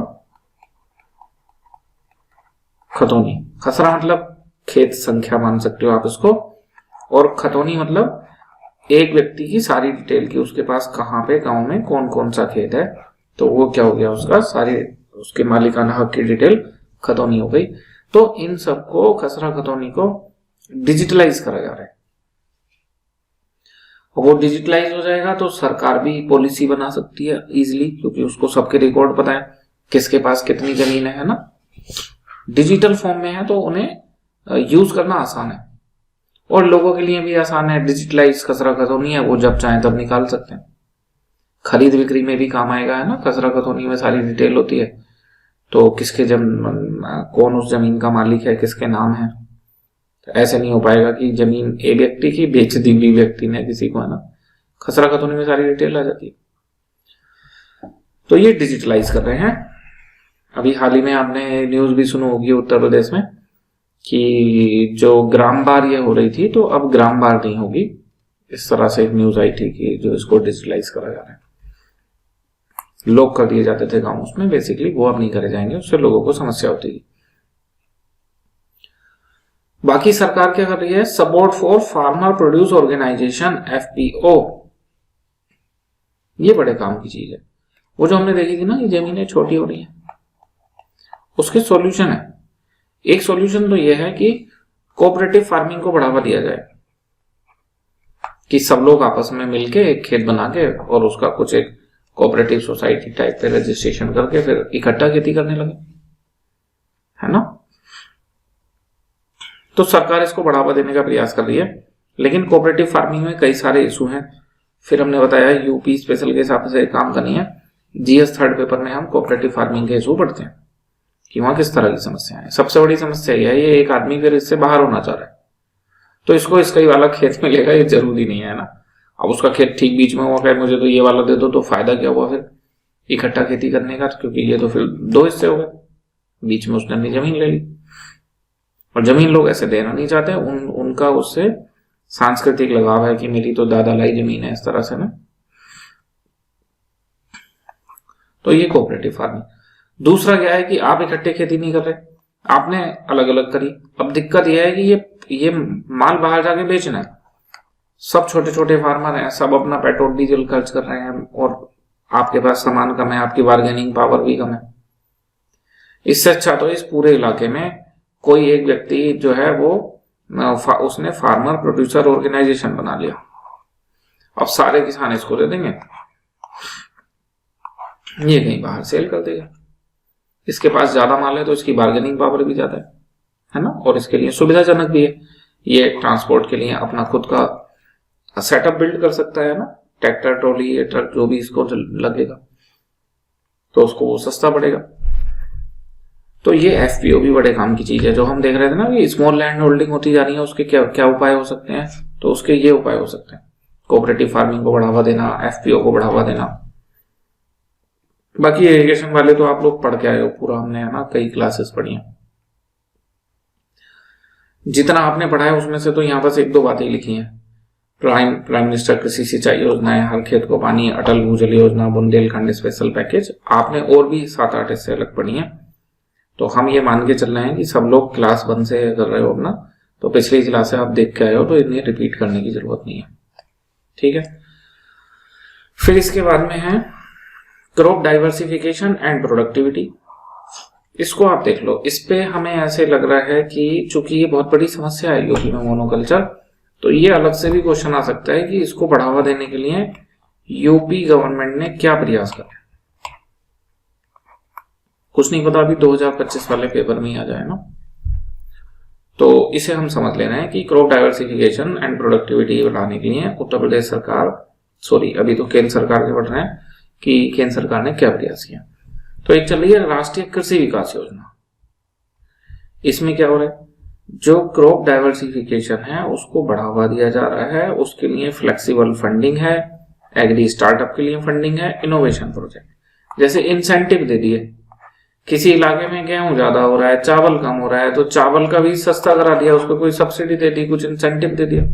खतौनी, खसरा मतलब खेत संख्या मान सकते हो आप इसको, और खतौनी मतलब एक व्यक्ति की सारी डिटेल की, उसके पास कहां पे गांव में कौन कौन सा खेत है, तो वो क्या हो गया, उसका सारी उसके मालिकाना हक की डिटेल खतौनी हो गई। तो इन सबको खसरा खतौनी को डिजिटलाइज करा जा रहा है। वो डिजिटलाइज हो जाएगा तो सरकार भी पॉलिसी बना सकती है इजीली, क्योंकि उसको सबके रिकॉर्ड पता है किसके पास कितनी जमीन है ना, डिजिटल फॉर्म में है तो उन्हें यूज करना आसान है, और लोगों के लिए भी आसान है। डिजिटलाइज खसरा खतौनी है, वो जब चाहे तब निकाल सकते हैं, खरीद बिक्री में भी काम आएगा, है ना, खसरा खतौनी में सारी डिटेल होती है, तो किसके कौन उस जमीन का मालिक है, किसके नाम है। तो ऐसे नहीं हो पाएगा कि जमीन ए व्यक्ति की बेच दी बी व्यक्ति ने किसी को, है ना, खसरा खतौनी में सारी डिटेल आ जाती है। तो ये डिजिटलाइज कर रहे हैं। अभी हाल ही में आपने न्यूज भी सुनी होगी उत्तर प्रदेश में कि जो ग्राम बार ये हो रही थी, तो अब ग्राम बार नहीं होगी, इस तरह से एक न्यूज आई थी कि जो इसको डिजिटलाइज करा जा रहा है। लोग कर दिए जाते थे गांव उसमें, बेसिकली वो अब नहीं करे जाएंगे, उससे लोगों को समस्या होती है। बाकी सरकार क्या कर रही है, support for farmer produce organisation FPO, ये बड़े काम की चीज है। वो जो हमने देखी थी ना, ये जमीनें छोटी हो रही है, उसके सॉल्यूशन है। एक सॉल्यूशन तो ये है कि कोऑपरेटिव फार्मिंग को बढ़ावा दिया जाए, कि सब लोग आपस में मिलके एक खेत बना के और उसका कुछ एक कोऑपरेटिव सोसाइटी टाइप पे रजिस्ट्रेशन करके फिर इकट्ठा खेती करने लगे, है ना। तो सरकार इसको बढ़ावा देने का प्रयास कर रही है, लेकिन कोऑपरेटिव फार्मिंग में कई सारे इशू हैं। फिर हमने बताया यूपी स्पेशल के हिसाब से काम करनी है। जीएस थर्ड पेपर में हम कोऑपरेटिव फार्मिंग के इशू पढ़ते हैं कि वहां किस तरह की समस्या है। सबसे बड़ी समस्या यह है, ये एक आदमी फिर इससे बाहर होना चाह रहा है, तो इसको इसका ही वाला खेत मिलेगा, ये जरूरी नहीं है ना। अब उसका खेत ठीक बीच में हुआ, कहे मुझे तो ये वाला दे दो, तो फायदा क्या हुआ फिर इकट्ठा खेती करने का, क्योंकि ये तो फिर दो हिस्से हो गए, बीच में उसने अपनी जमीन ले ली। और जमीन लोग ऐसे देना नहीं चाहते, उनका उससे सांस्कृतिक लगाव है कि मेरी तो दादा लाई जमीन है, इस तरह से ना। तो ये कोऑपरेटिव फार्मिंग। दूसरा क्या है कि आप इकट्ठे खेती नहीं कर रहे, आपने अलग अलग करी। अब दिक्कत यह है कि ये माल बाहर जाके बेचना है। सब छोटे छोटे फार्मर हैं, सब अपना पेट्रोल डीजल खर्च कर रहे हैं और आपके पास सामान कम है, आपकी बार्गेनिंग पावर भी कम है। इससे अच्छा तो इस पूरे इलाके में कोई एक व्यक्ति जो है वो उसने फार्मर प्रोड्यूसर ऑर्गेनाइजेशन बना लिया। अब सारे किसान इसको दे देंगे, ये कहीं बाहर सेल कर देगा। इसके पास ज्यादा माल है तो इसकी बार्गेनिंग पावर भी ज्यादा है ना, और इसके लिए सुविधाजनक भी है। ये ट्रांसपोर्ट के लिए अपना खुद का सेटअप बिल्ड कर सकता है ना, ट्रैक्टर ट्रॉली ट्रक जो भी इसको लगेगा तो उसको वो सस्ता पड़ेगा। तो ये एफपीओ भी बड़े काम की चीज है। जो हम देख रहे थे ना कि स्मॉल लैंड होल्डिंग होती जा रही है, उसके क्या क्या उपाय हो सकते हैं, तो उसके ये उपाय हो सकते हैं, कोऑपरेटिव फार्मिंग को बढ़ावा देना, एफपीओ को बढ़ावा देना। बाकी इरिगेशन वाले तो आप लोग पढ़ के आए हो पूरा, हमने है ना कई क्लासेस पढ़ी हैं। जितना आपने पढ़ा है उसमें से तो यहाँ बस एक दो बातें लिखी हैं। प्राइम मिनिस्टर कृषि सिंचाई योजना है, हर खेत को पानी, अटल भूजल योजना, बुंदेलखंड स्पेशल पैकेज। आपने और भी 7-8 इससे अलग पढ़ी हैं। तो हम ये मान के चल रहे हैं कि सब लोग क्लास 1 से कर रहे हो अपना, तो पिछली क्लास से आप देख के आए हो, तो इन्हें रिपीट करने की जरूरत नहीं है, ठीक है। फिर इसके बाद में है क्रॉप डाइवर्सिफिकेशन एंड प्रोडक्टिविटी। इसको आप देख लो, इस पे हमें ऐसे लग रहा है कि चूंकि ये बहुत बड़ी समस्या है यूपी में मोनोकल्चर, तो ये अलग से भी क्वेश्चन आ सकता है कि इसको बढ़ावा देने के लिए यूपी गवर्नमेंट ने क्या प्रयास करा। कुछ नहीं पता, अभी 2025 वाले पेपर में आ जाए ना। तो इसे हम समझ लेना है कि क्रॉप डाइवर्सिफिकेशन एंड प्रोडक्टिविटी बढ़ाने के लिए उत्तर प्रदेश सरकार, अभी तो केंद्र सरकार के बढ़ रहे हैं कि केंद्र सरकार ने क्या प्रयास किया। तो एक चल रही है राष्ट्रीय कृषि विकास योजना। इसमें क्या हो रहा है, जो क्रॉप डाइवर्सिफिकेशन है उसको बढ़ावा दिया जा रहा है, उसके लिए फ्लेक्सिबल फंडिंग है, एग्री स्टार्टअप के लिए फंडिंग है, इनोवेशन प्रोजेक्ट। जैसे इंसेंटिव दे दिए, किसी इलाके में गेहूं ज्यादा हो रहा है, चावल कम हो रहा है, तो चावल का भी सस्ता करा दिया, उसको कोई सब्सिडी दे दी, कुछ इंसेंटिव दे दिया,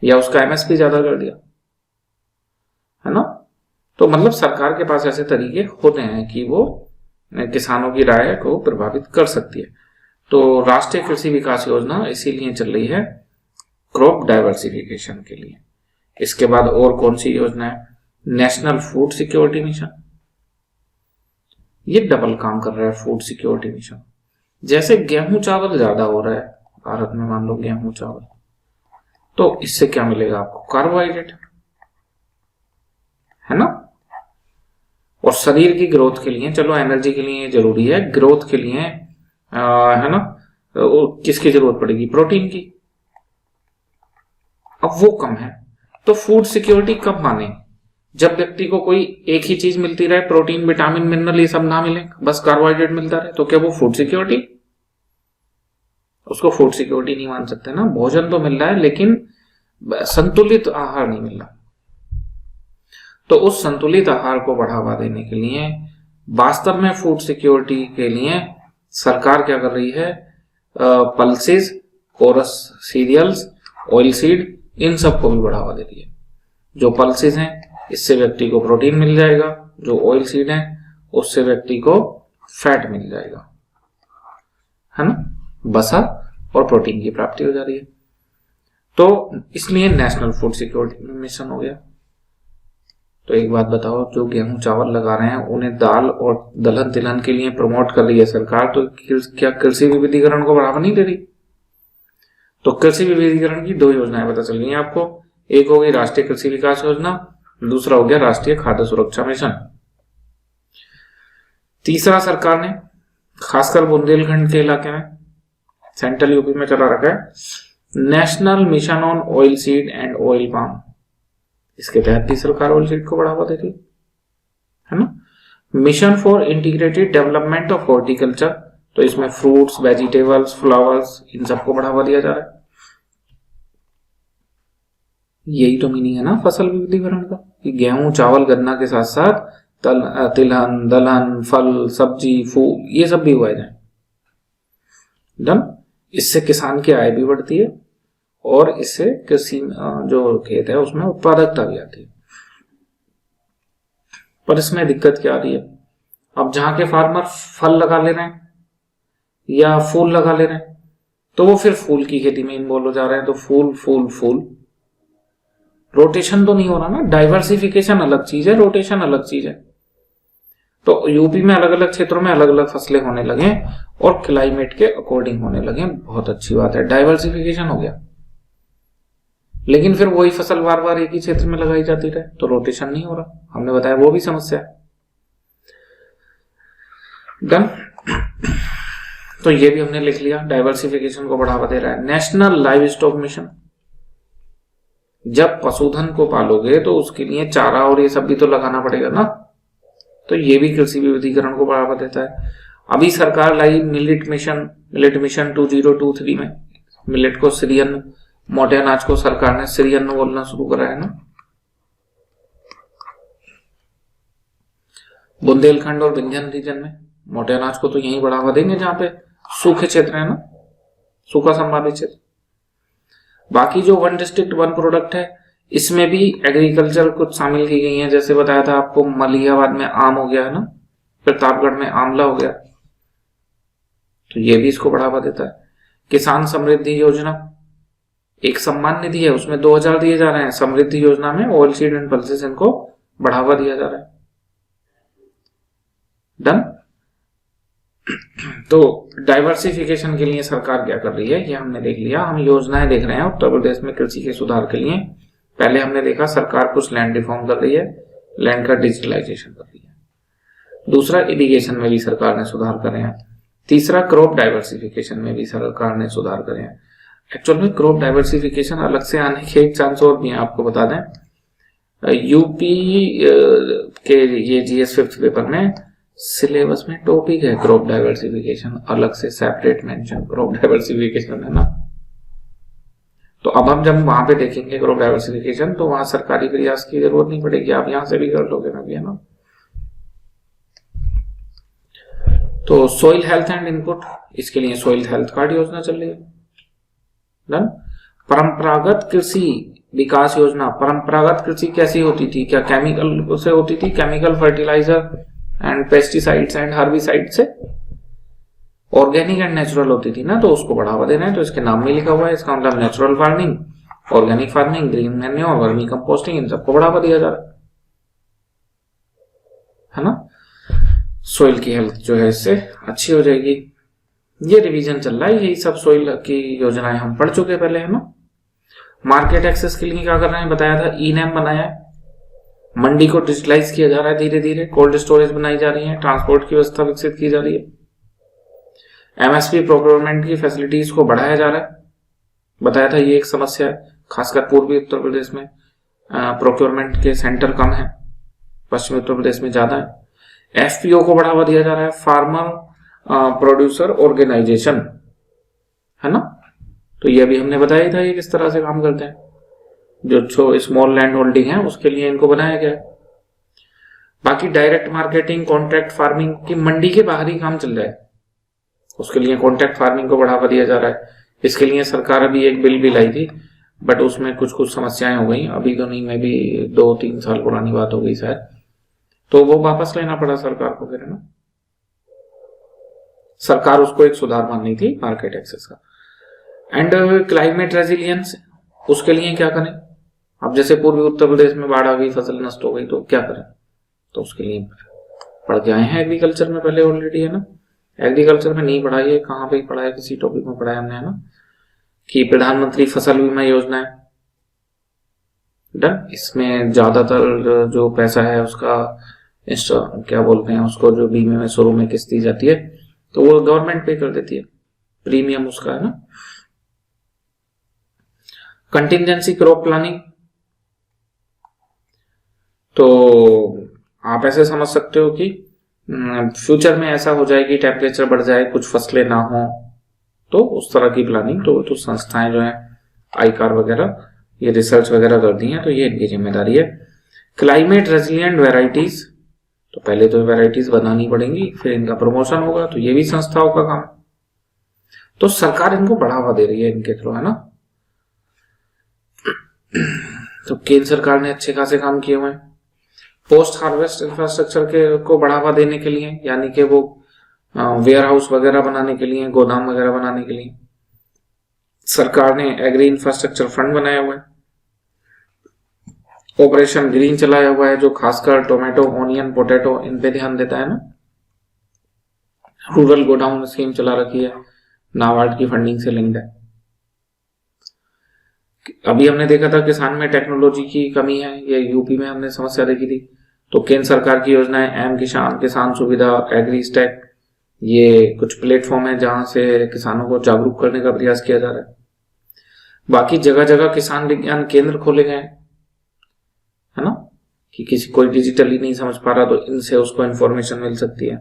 या उसका एमएसपी ज्यादा कर दिया, है ना। तो मतलब सरकार के पास ऐसे तरीके होते हैं कि वो किसानों की राय को प्रभावित कर सकती है। तो राष्ट्रीय कृषि विकास योजना इसीलिए चल रही है क्रॉप डाइवर्सिफिकेशन के लिए। इसके बाद और कौन सी योजना है, नेशनल फूड सिक्योरिटी मिशन। ये डबल काम कर रहा है फूड सिक्योरिटी मिशन। जैसे गेहूं चावल ज्यादा हो रहा है भारत में, मान लो गेहूं चावल, तो इससे क्या मिलेगा आपको, कार्बोहाइड्रेट, है ना। और शरीर की ग्रोथ के लिए, चलो एनर्जी के लिए जरूरी है, ग्रोथ के लिए है ना, किसकी जरूरत पड़ेगी, प्रोटीन की। अब वो कम है, तो फूड सिक्योरिटी कब माने, जब व्यक्ति को कोई एक ही चीज मिलती रहे, प्रोटीन विटामिन मिनरल ये सब ना मिले, बस कार्बोहाइड्रेट मिलता रहे, तो क्या वो फूड सिक्योरिटी, उसको फूड सिक्योरिटी नहीं मान सकते ना। भोजन तो मिल रहा है लेकिन संतुलित आहार नहीं मिल रहा। तो उस संतुलित आहार को बढ़ावा देने के लिए, वास्तव में फूड सिक्योरिटी के लिए सरकार क्या कर रही है, pulses, coarse cereals, oil seed, इन सब को भी बढ़ावा दे रही है। जो पल्सेस हैं इससे व्यक्ति को प्रोटीन मिल जाएगा, जो ऑयल सीड है उससे व्यक्ति को फैट मिल जाएगा, है ना, वसा और प्रोटीन की प्राप्ति हो जा रही है। तो इसलिए नेशनल फूड सिक्योरिटी मिशन हो गया। तो एक बात बताओ, जो गेहूं चावल लगा रहे हैं उन्हें दाल और दलहन तिलहन के लिए प्रमोट कर रही है सरकार, तो क्या कृषि विविधीकरण को बढ़ावा नहीं दे रही? तो कृषि विविधीकरण की 2 योजनाएं पता चल गई आपको। एक होगी राष्ट्रीय कृषि विकास योजना, दूसरा हो गया राष्ट्रीय खाद्य सुरक्षा मिशन। तीसरा सरकार ने खासकर बुंदेलखंड के इलाके में, सेंट्रल यूपी में चला रखा है, national mission on oil seed and oil palm. इसके तहत भी सरकार ऑयल सीड को बढ़ावा दे रही है ना। Mission for integrated development of horticulture, तो इसमें फ्रूट्स, वेजिटेबल्स, फ्लावर्स, इन सबको बढ़ावा दिया जा रहा है। यही तो मीनिंग है ना फसल विविधीकरण का, कि गेहूं चावल गन्ना के साथ साथ तिलहन, दलहन, फल, सब्जी, फूल, ये सब भी उगाए जाए। डन। इससे किसान की आय भी बढ़ती है और इससे कृषि जो खेत है उसमें उत्पादकता भी आती है। पर इसमें दिक्कत क्या आ रही है? अब जहां के फार्मर फल लगा ले रहे हैं या फूल लगा ले रहे हैं, तो वो फिर फूल की खेती में इन्वॉल्व हो जा रहे हैं। तो फूल फूल फूल, रोटेशन तो नहीं हो रहा ना। डाइवर्सिफिकेशन अलग चीज है, रोटेशन अलग चीज है। तो यूपी में अलग अलग क्षेत्रों में अलग अलग फसलें होने लगे और क्लाइमेट के अकॉर्डिंग होने लगे। बहुत अच्छी बात है, डाइवर्सिफिकेशन हो गया। लेकिन फिर वही फसल बार बार एक ही क्षेत्र में लगाई जाती रहे तो रोटेशन नहीं हो रहा। हमने बताया वो भी समस्या है। डन। तो ये भी हमने लिख लिया, डाइवर्सिफिकेशन को बढ़ावा दे रहा है। नेशनल लाइव स्टॉक मिशन, जब पशुधन को पालोगे तो उसके लिए चारा और ये सब भी तो लगाना पड़ेगा ना, तो ये भी कृषि विविधीकरण को बढ़ावा देता है। अभी सरकार लाई मिलेट मिशन 2023 में मिलेट को श्री अन्न, मोटे अनाज को सरकार ने श्री अन्न बोलना शुरू करा है ना। बुंदेलखंड और विंध्यन रीजन में मोटे अनाज को तो यहीं बढ़ावा देंगे जहां पे सूखे क्षेत्र है ना, सूखा संभावित क्षेत्र। बाकी जो 1 डिस्ट्रिक्ट 1 प्रोडक्ट है, इसमें भी एग्रीकल्चर कुछ शामिल की गई है। जैसे बताया था आपको, मलिहाबाद में आम हो गया है ना, प्रतापगढ़ में आंवला हो गया, तो ये भी इसको बढ़ावा देता है। किसान समृद्धि योजना, एक सम्मान निधि है, उसमें 2000 दिए जा रहे हैं। समृद्धि योजना में ऑयल सीड एंड पल्सेस इनको बढ़ावा दिया जा रहा है। डन। तो डाइवर्सिफिकेशन के लिए सरकार क्या कर रही है ये हमने देख लिया। हम योजनाएं देख रहे हैं उत्तर प्रदेश में कृषि के सुधार के लिए। पहले हमने देखा सरकार कुछ लैंड रिफॉर्म कर रही है, लैंड का डिजिटलाइजेशन कर रही है। दूसरा, इरिगेशन में भी सरकार ने सुधार करे हैं। तीसरा, क्रॉप डाइवर्सिफिकेशन में भी सरकार ने सुधार करे हैं। एक्चुअल में क्रॉप डाइवर्सिफिकेशन अलग से आने के एक चांस और भी है, आपको बता दें। यूपी के ये GS 5th पेपर में सिलेबस में टॉपिक है क्रॉप डाइवर्सिफिकेशन, अलग से सेपरेट मेंशन क्रॉप डाइवर्सिफिकेशन है ना। तो अब हम जब वहां पे देखेंगे क्रॉप डाइवर्सिफिकेशन, तो वहां सरकारी प्रयास की जरूरत नहीं पड़ेगी, आप यहां से भी कर लोगे ना भी, है ना। तो सोइल हेल्थ एंड इनपुट, इसके लिए सोइल हेल्थ कार्ड योजना चल रही है। डन। परंपरागत कृषि विकास योजना, परंपरागत कृषि कैसी होती थी? क्या केमिकल से होती थी? Chemical fertiliser and pesticides and herbicide से। ऑर्गेनिक एंड नेचुरल होती थी ना, तो उसको बढ़ावा देना है। तो इसके नाम में लिखा हुआ है, इसका मतलब natural farming, organic farming, green manure, vermicomposting, इन सबको बढ़ावा दिया जा रहा है ना। सोइल की हेल्थ जो है इससे अच्छी हो जाएगी। ये रिवीजन चल रहा है, यही सब सोइल की योजनाएं हम पढ़ चुके पहले, है ना। मार्केट एक्सेस के लिए क्या कर रहे हैं बताया था, ई-नैम बनाया है। मंडी को डिजिटलाइज किया जा रहा है धीरे धीरे, कोल्ड स्टोरेज बनाई जा रही है, ट्रांसपोर्ट की व्यवस्था विकसित की जा रही है। MSP प्रोक्योरमेंट की फैसिलिटीज को बढ़ाया जा रहा है। बताया था ये एक समस्या है, खासकर पूर्वी उत्तर प्रदेश में प्रोक्योरमेंट के सेंटर कम है, पश्चिमी उत्तर प्रदेश में ज्यादा है। FPO को बढ़ावा दिया जा रहा है, फार्मर प्रोड्यूसर ऑर्गेनाइजेशन, है ना। तो ये भी हमने बताया था ये किस तरह से काम करते हैं। जो स्मॉल लैंड होल्डिंग है उसके लिए इनको बनाया गया है। बाकी डायरेक्ट मार्केटिंग, कॉन्ट्रैक्ट फार्मिंग की मंडी के बाहर ही काम चल रहा है, उसके लिए कॉन्ट्रैक्ट फार्मिंग को बढ़ावा दिया जा रहा है। इसके लिए सरकार अभी एक बिल भी लाई थी, बट उसमें कुछ समस्याएं हो गई, अभी तो नहीं, मैं भी 2-3 साल पुरानी बात हो गई शायद, तो वो वापस लेना पड़ा सरकार को फिर, है ना। सरकार उसको एक सुधार मान रही थी मार्केट एक्सेस का। एंड क्लाइमेट रेजिलियंस, उसके लिए क्या करें, अब जैसे पूर्वी उत्तर प्रदेश में बाढ़ आ गई, फसल नष्ट हो गई, तो क्या करें? तो उसके लिए पढ़ के आए हैं एग्रीकल्चर में पहले ऑलरेडी, है ना। एग्रीकल्चर में नहीं पढ़ा, ये कहाँ पे पढ़ा है, किसी टॉपिक में पढ़ा है हमने, है ना, कि प्रधानमंत्री फसल बीमा योजना है। डन। इसमें ज्यादातर जो पैसा है उसका क्या बोलते हैं उसको, जो बीमे में शुरू में किस्त दी जाती है तो वो गवर्नमेंट पे कर देती है, प्रीमियम उसका, है ना। कंटिजेंसी क्रॉप प्लानिंग, तो आप ऐसे समझ सकते हो कि फ्यूचर में ऐसा हो जाए कि टेम्परेचर बढ़ जाए, कुछ फसलें ना हो, तो उस तरह की प्लानिंग तो संस्थाएं जो है आईकार वगैरह ये रिसर्च वगैरह कर दी है, तो ये इनकी जिम्मेदारी है। क्लाइमेट रेजिलिएंट वेराइटीज, तो पहले तो वेराइटीज बनानी पड़ेंगी, फिर इनका प्रमोशन होगा, तो ये भी संस्थाओं का काम। तो सरकार इनको बढ़ावा दे रही है इनके थ्रू, है ना। तो केंद्र सरकार ने अच्छे खासे काम किए हुए हैं पोस्ट हार्वेस्ट इंफ्रास्ट्रक्चर के को बढ़ावा देने के लिए, यानी कि वो वेयर हाउस वगैरह बनाने के लिए, गोदाम वगैरह बनाने के लिए सरकार ने एग्री इंफ्रास्ट्रक्चर फंड बनाया हुआ है। ऑपरेशन ग्रीन चलाया हुआ है, जो खासकर टोमेटो, ऑनियन, पोटैटो इन पे ध्यान देता है ना। रूरल गोडाउन स्कीम चला रखी है, नाबार्ड की फंडिंग से लिंक्ड है। अभी हमने देखा था किसान में टेक्नोलॉजी की कमी है, ये यूपी में हमने समस्या देखी थी। तो केंद्र सरकार की योजनाएं एम किसान, किसान सुविधा, एग्री स्टैक, ये कुछ प्लेटफॉर्म है जहां से किसानों को जागरूक करने का प्रयास किया जा रहा है। बाकी जगह जगह किसान विज्ञान केंद्र खोले गए हैं, है ना, कि किसी कोई डिजिटली नहीं समझ पा रहा तो इनसे उसको इन्फॉर्मेशन मिल सकती है।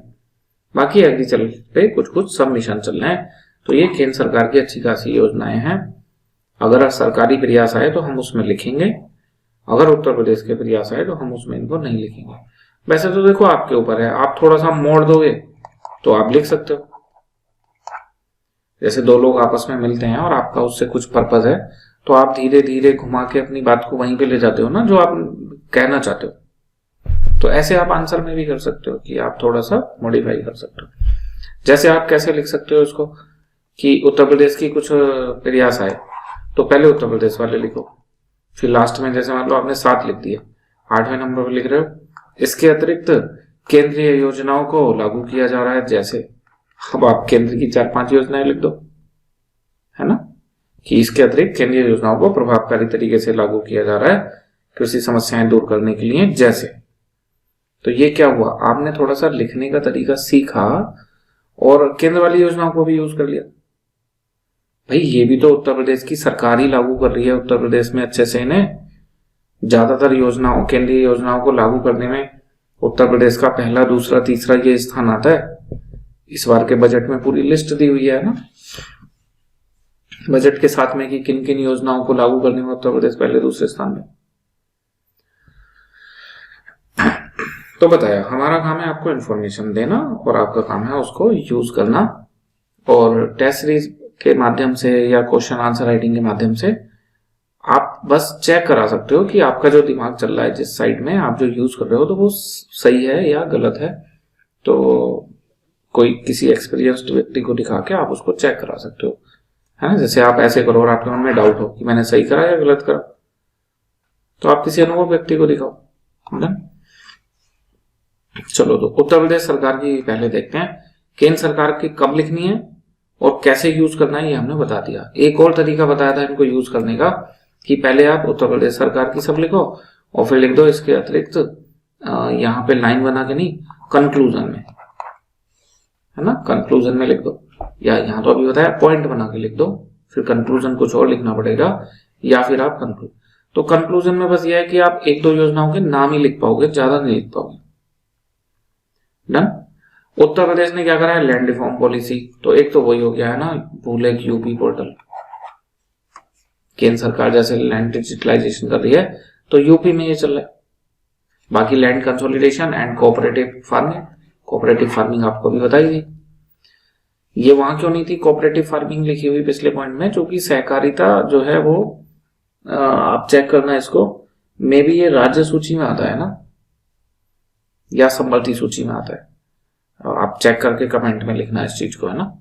बाकी एग्रीकल्चर पे कुछ कुछ सब मिशन चल रहे हैं। तो ये केंद्र सरकार की अच्छी खासी योजनाएं हैं। अगर सरकारी प्रयास आए तो हम उसमें लिखेंगे, अगर उत्तर प्रदेश के प्रयास आए तो हम उसमें इनको नहीं लिखेंगे। वैसे तो देखो आपके ऊपर है, आप थोड़ा सा मोड़ दोगे तो आप लिख सकते हो। जैसे दो लोग आपस में मिलते हैं और आपका उससे कुछ पर्पज है, तो आप धीरे धीरे घुमा के अपनी बात को वहीं पे ले जाते हो ना, जो आप कहना चाहते हो। तो ऐसे आप आंसर में भी कर सकते हो कि आप थोड़ा सा मॉडिफाई कर सकते हो। जैसे आप कैसे लिख सकते हो इसको कि उत्तर प्रदेश की कुछ प्रयास आए, तो पहले उत्तर प्रदेश वाले लिखो, फिर लास्ट में जैसे मान लो आपने 7 लिख दिया, 8वें नंबर पर लिख रहे हो इसके अतिरिक्त केंद्रीय योजनाओं को लागू किया जा रहा है। जैसे अब आप केंद्र की 4-5 योजनाएं लिख दो, है ना, कि इसके अतिरिक्त केंद्रीय योजनाओं को प्रभावकारी तरीके से लागू किया जा रहा है कृषि समस्याएं दूर करने के लिए। जैसे, तो ये क्या हुआ, आपने थोड़ा सा लिखने का तरीका सीखा और केंद्र वाली योजनाओं को भी यूज कर लिया। भाई ये भी तो उत्तर प्रदेश की सरकार ही लागू कर रही है, उत्तर प्रदेश में अच्छे से इन्हें ज्यादातर योजनाओं, केंद्रीय योजनाओं को लागू करने में उत्तर प्रदेश का पहला, दूसरा, तीसरा ये स्थान आता है। इस बार के बजट में पूरी लिस्ट दी हुई है ना बजट के साथ में कि किन किन योजनाओं को लागू करने में उत्तर प्रदेश पहले, दूसरे स्थान में। तो बताया, हमारा काम है आपको इन्फॉर्मेशन देना और आपका काम है उसको यूज करना। और टेस्ट सीरीज के माध्यम से या क्वेश्चन आंसर राइटिंग के माध्यम से आप बस चेक करा सकते हो कि आपका जो दिमाग चल रहा है, जिस साइड में आप जो यूज कर रहे हो, तो वो सही है या गलत है। तो कोई किसी एक्सपीरियंस्ड व्यक्ति को दिखा के आप उसको चेक करा सकते हो, है ना। जैसे आप ऐसे करो और आपके मन में डाउट हो कि मैंने सही करा या गलत करा, तो आप किसी अनुभव व्यक्ति को दिखाओ, है ना। चलो, तो उत्तर प्रदेश सरकार की पहले देखते हैं। केंद्र सरकार की कब लिखनी है और कैसे यूज करना है ये हमने बता दिया। एक और तरीका बताया था इनको यूज करने का कि पहले आप उत्तर प्रदेश सरकार की सब लिखो और फिर लिख दो इसके अतिरिक्त यहाँ पे लाइन बना के नहीं, कंक्लूजन में, है ना, कंक्लूजन में लिख दो, या यहाँ तो अभी बताया पॉइंट बना के लिख दो, फिर कंक्लूजन कुछ और लिखना पड़ेगा, या फिर आप कंक्लूजन। तो कंक्लूजन में बस ये है कि आप 1-2 योजनाओं के नाम ही लिख पाओगे, ज्यादा नहीं लिख पाओगे। डन। उत्तर प्रदेश ने क्या करा है, लैंड रिफॉर्म पॉलिसी, तो एक तो वही हो गया है ना, भूलेख यूपी पोर्टल। केंद्र सरकार जैसे लैंड डिजिटलाइजेशन कर रही है, तो यूपी में ये चल रहा है। बाकी land consolidation and cooperative farming, cooperative farming आपको भी बताई थी। ये वहां क्यों नहीं थी कोऑपरेटिव फार्मिंग लिखी हुई पिछले पॉइंट में, क्योंकि सहकारिता जो है वो आप चेक करना इसको, मे बी ये राज्य सूची में आता है ना, या समवर्ती सूची में आता है। आप चेक करके कमेंट में लिखना इस चीज को, है ना,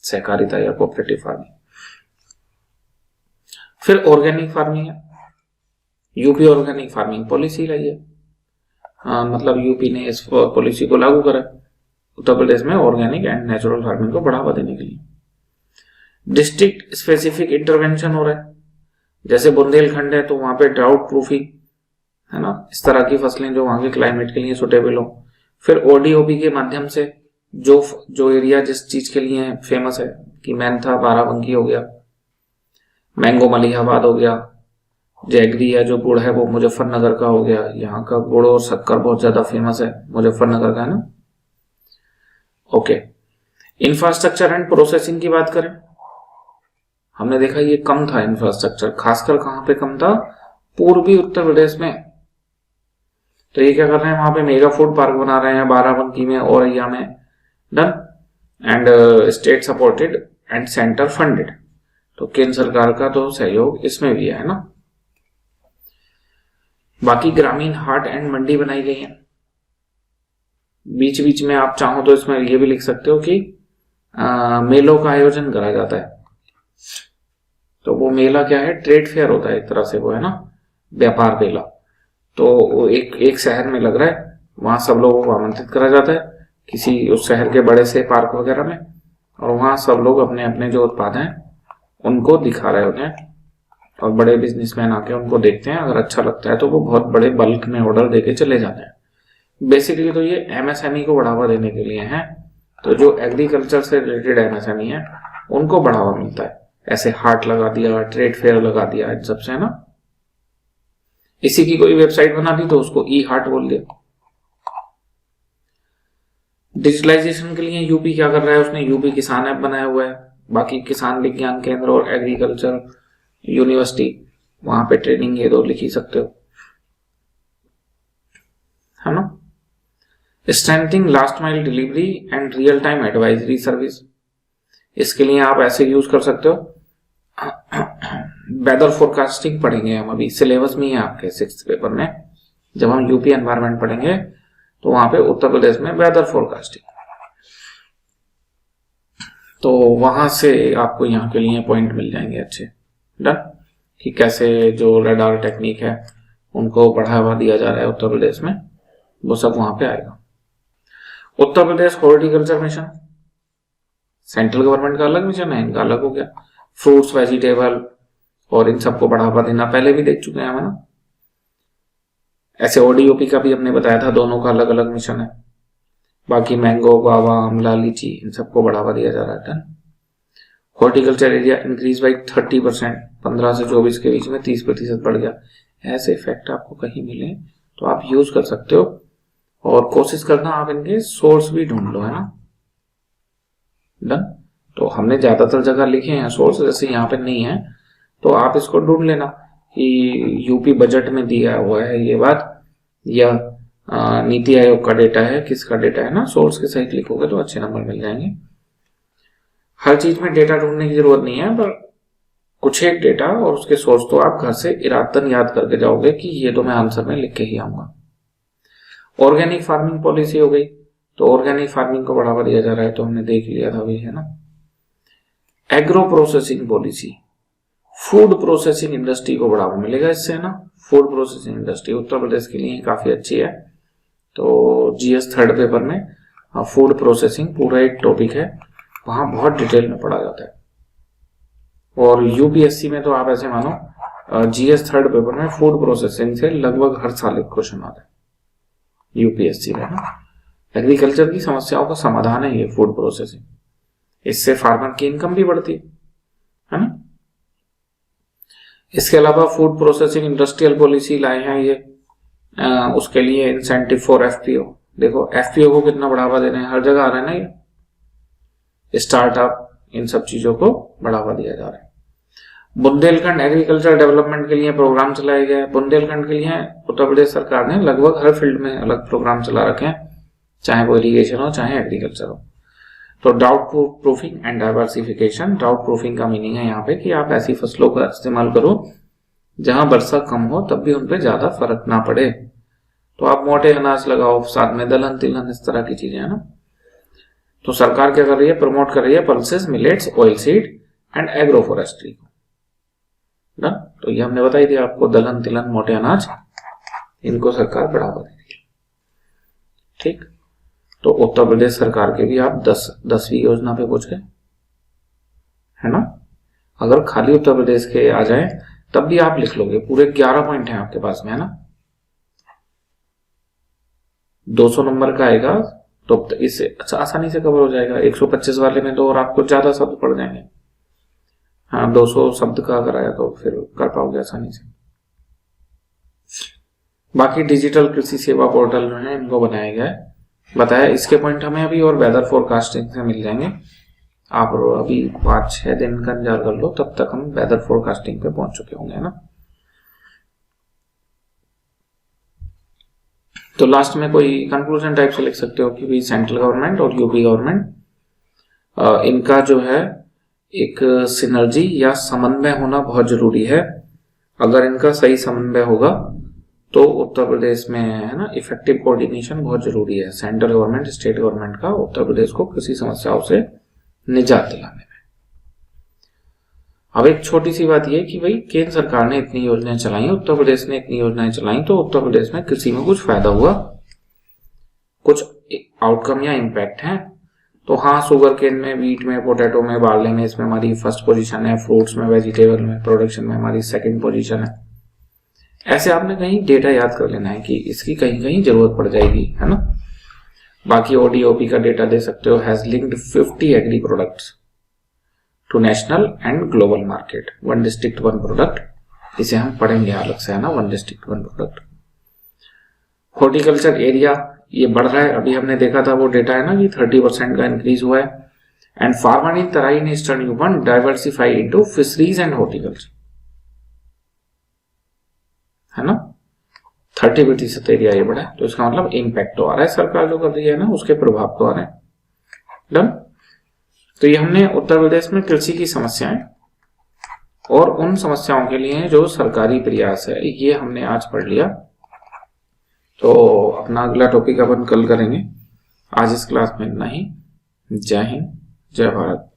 सहकारिता या कोऑपरेटिव फार्मिंग। फिर ऑर्गेनिक फार्मिंग है, यूपी ऑर्गेनिक फार्मिंग पॉलिसी लाई है, मतलब यूपी ने इस पॉलिसी को लागू करा उत्तर प्रदेश में ऑर्गेनिक एंड नेचुरल फार्मिंग को बढ़ावा देने के लिए। डिस्ट्रिक्ट स्पेसिफिक इंटरवेंशन हो रहा है, जैसे बुंदेलखंड है तो वहां पे ड्राउट प्रूफिंग है ना, इस तरह की फसलें जो वहां के क्लाइमेट के लिए सुटेबल हो। फिर ओडीओपी के माध्यम से जो एरिया जिस चीज के लिए फेमस है कि मैंथा बाराबंकी हो गया, मैंगो मलिहाबाद हो गया, जैगरी है जो गुड़ है वो मुजफ्फरनगर का हो गया, यहाँ का गुड़ और शक्कर बहुत ज्यादा फेमस है मुजफ्फरनगर का, है ना। ओके, इंफ्रास्ट्रक्चर एंड प्रोसेसिंग की बात करें, हमने देखा ये कम था इंफ्रास्ट्रक्चर, खासकर कहां पे कम था, पूर्वी उत्तर प्रदेश में। तो ये क्या कर रहे हैं, वहां पे मेगा फूड पार्क बना रहे हैं बाराबंकी में, औरैया में, done, and state supported and centre funded, तो केंद्र सरकार का तो सहयोग इसमें भी है ना। बाकी ग्रामीण हाट एंड मंडी बनाई गई है, बीच बीच में आप चाहो तो इसमें ये भी लिख सकते हो कि मेलों का आयोजन करा जाता है। तो वो मेला क्या है, ट्रेड फेयर होता है एक तरह से, वो है ना व्यापार मेला। तो एक शहर में लग रहा है, वहां सब लोगों को आमंत्रित करा जाता है किसी उस शहर के बड़े से पार्क वगैरह में, और वहां सब लोग अपने अपने जो उत्पाद हैं उनको दिखा रहे होते हैं, और बड़े बिजनेसमैन आके उनको देखते हैं, अगर अच्छा लगता है तो वो बहुत बड़े बल्क में ऑर्डर देके चले जाते हैं। बेसिकली तो ये एमएसएमई को बढ़ावा देने के लिए है, तो जो एग्रीकल्चर से रिलेटेड एमएसएमई है उनको बढ़ावा मिलता है, ऐसे हाट लगा दिया, ट्रेड फेयर लगा दिया, इन सबसे, है ना। इसी की कोई वेबसाइट बना दी तो उसको ई हाट बोल दिया। डिजिटलाइजेशन के लिए यूपी क्या कर रहा है, उसने यूपी किसान ऐप बनाया हुआ है, बाकी किसान विज्ञान केंद्र और एग्रीकल्चर यूनिवर्सिटी वहां पे ट्रेनिंग ये दो लिख ही सकते हो, है ना। Strengthening last mile delivery and real time advisory service, इसके लिए आप ऐसे यूज कर सकते हो, वेदर फोरकास्टिंग पढ़ेंगे हम अभी, सिलेबस में ही है आपके 6th पेपर में, जब हम यूपी एनवायरमेंट पढ़ेंगे तो वहां पे उत्तर प्रदेश में वेदर फोरकास्टिंग, तो वहां से आपको यहाँ के लिए पॉइंट मिल जाएंगे अच्छे, डन, कि कैसे जो रडार टेक्निक है उनको बढ़ावा दिया जा रहा है उत्तर प्रदेश में, वो सब वहां पे आएगा। Uttar Pradesh horticulture mission, central government का अलग मिशन है, इनका अलग हो गया। फ्रूट्स, वेजिटेबल और इन सबको बढ़ावा देना पहले भी देख चुके हैं हम, ना। ऐसे ओडीओपी का भी हमने बताया था, दोनों का अलग अलग मिशन है। बाकी मैंगो, गुआवा, आमला, लीची, इन सबको बढ़ावा दिया जा रहा है। हॉर्टिकल्चर एरिया इंक्रीज बाई 30%, 15 से 24 के बीच में 30% बढ़ गया। ऐसे इफेक्ट आपको कहीं मिले तो आप यूज कर सकते हो, और कोशिश करना आप इनके सोर्स भी ढूंढ लो, है ना, डन। तो हमने ज्यादातर जगह लिखे हैं सोर्स, जैसे यहाँ पे नहीं है तो आप इसको ढूंढ लेना कि यूपी बजट में दिया हुआ है ये बात, या नीति आयोग का डेटा है, किसका डेटा है ना, सोर्स के सही क्लिक होगा तो अच्छे नंबर मिल जाएंगे। हर चीज में डेटा ढूंढने की जरूरत नहीं है, पर कुछ एक डेटा और उसके सोर्स तो आप घर से इरादतन याद करके जाओगे कि ये तो मैं आंसर में लिख के ही आऊंगा। ऑर्गेनिक फार्मिंग पॉलिसी हो गई, तो ऑर्गेनिक फार्मिंग को बढ़ावा दिया जा रहा है, तो हमने देख लिया था अभी, है ना। Agro processing policy, food processing industry को बढ़ावा मिलेगा इससे, है ना। Food processing industry Uttar Pradesh के लिए काफी अच्छी है, तो जीएस 3rd पेपर में फूड प्रोसेसिंग पूरा एक टॉपिक है, वहां बहुत डिटेल में पढ़ा जाता है। और यूपीएससी में तो आप ऐसे मानो जीएस 3rd पेपर में फूड प्रोसेसिंग से लगभग हर साल एक क्वेश्चन आता है यूपीएससी में, ना। एग्रीकल्चर की समस्याओं का समाधान है ये फूड प्रोसेसिंग, इससे फार्मर की इनकम भी बढ़ती है ना। इसके अलावा फूड प्रोसेसिंग इंडस्ट्रियल पॉलिसी लाए हैं ये, उसके लिए इंसेंटिव फॉर एफपीओ, देखो एफपीओ को कितना बढ़ावा दे रहे हैं, हर जगह आ रहा है ना ये, स्टार्टअप, इन सब चीजों को बढ़ावा दिया जा रहा है। बुंदेलखंड एग्रीकल्चर डेवलपमेंट के लिए प्रोग्राम चलाए गए। बुंदेलखंड के लिए उत्तर प्रदेश सरकार ने लगभग हर फील्ड में अलग प्रोग्राम चला रखे हैं, चाहे वो इरिगेशन हो चाहे एग्रीकल्चर हो। तो doubt proofing and diversification, doubt proofing का मीनिंग है यहाँ पे कि आप ऐसी फसलों का इस्तेमाल करो जहां वर्षा कम हो तब भी उनपे ज्यादा फर्क ना पड़े, तो आप मोटे अनाज लगाओ, साथ में दलहन तिलहन, इस तरह की चीजें, है ना। तो सरकार क्या कर रही है, प्रमोट कर रही है pulses, millets, oil seed and agro forestry को। डन। तो ये हमने बता ही दिया आपको, दलहन तिलहन मोटे अनाज इनको सरकार बढ़ावा देगी। ठीक, तो उत्तर प्रदेश सरकार के भी आप 10वीं योजना पे पहुंच गए, है ना। अगर खाली उत्तर प्रदेश के आ जाए तब भी आप लिख लोगे, पूरे 11 पॉइंट हैं आपके पास में, है ना। 200 नंबर का आएगा तो इससे अच्छा आसानी से कवर हो जाएगा। 125 वाले में तो और आपको ज्यादा शब्द पड़ जाएंगे। हाँ, 200 शब्द का अगर आया तो फिर कर पाओगे आसानी से। बाकी डिजिटल कृषि सेवा पोर्टल जो है इनको बनाया गया है, बताया। इसके पॉइंट हमें अभी और वेदर फोरकास्टिंग से मिल जाएंगे। आप अभी 5-6 दिन का इंतजार कर लो, तब तक हम वेदर फोरकास्टिंग पे पहुंच चुके होंगे, ना। तो लास्ट में कोई कंक्लूजन टाइप से लिख सकते हो कि भाई सेंट्रल गवर्नमेंट और यूपी गवर्नमेंट इनका जो है एक सिनर्जी या समन्वय होना बहुत जरूरी है। अगर इनका सही समन्वय होगा तो उत्तर प्रदेश में, है ना, इफेक्टिव कोऑर्डिनेशन बहुत जरूरी है। सेंट्रल गवर्नमेंट स्टेट गवर्नमेंट का उत्तर प्रदेश को किसी समस्याओं से निजात दिलाने में। अब एक छोटी सी बात यह कि भाई केंद्र सरकार ने इतनी योजनाएं चलाई, उत्तर प्रदेश ने इतनी योजनाएं चलाई, तो उत्तर प्रदेश में कृषि में कुछ फायदा हुआ, कुछ आउटकम या इम्पैक्ट है। तो हाँ, शुगर केन में, व्हीट में, पोटैटो में, बार्ले में इसमें हमारी फर्स्ट पोजीशन है, फ्रूट्स में, वेजिटेबल में, प्रोडक्शन में हमारी सेकंड पोजीशन है। ऐसे आपने कहीं डेटा याद कर लेना है कि इसकी कहीं कहीं जरूरत पड़ जाएगी, है ना। बाकी ओडीओपी का डेटा दे सकते हो, has linked 50 agri products to national and global market, 1 district 1 product. इसे हम पढ़ेंगे अलग से, है ना, 1 डिस्ट्रिक्ट 1 प्रोडक्ट। हॉर्टिकल्चर एरिया ये बढ़ रहा है, अभी हमने देखा था वो डेटा, है ना, कि 30% का इंक्रीज हुआ है। And farmer in Terai in eastern यूपन diversify into fisheries and horticulture, है ना। 30% एरिया ये बढ़ा है, तो इसका मतलब इम्पैक्ट तो आ रहा है, सरकार जो कर रही है ना उसके प्रभाव तो आ रहे हैं। डन। तो ये हमने उत्तर प्रदेश में कृषि की समस्याएं और उन समस्याओं के लिए जो सरकारी प्रयास है ये हमने आज पढ़ लिया। तो अपना अगला टॉपिक अपन कल करेंगे। आज इस क्लास में इतना ही। जय हिंद, जय भारत।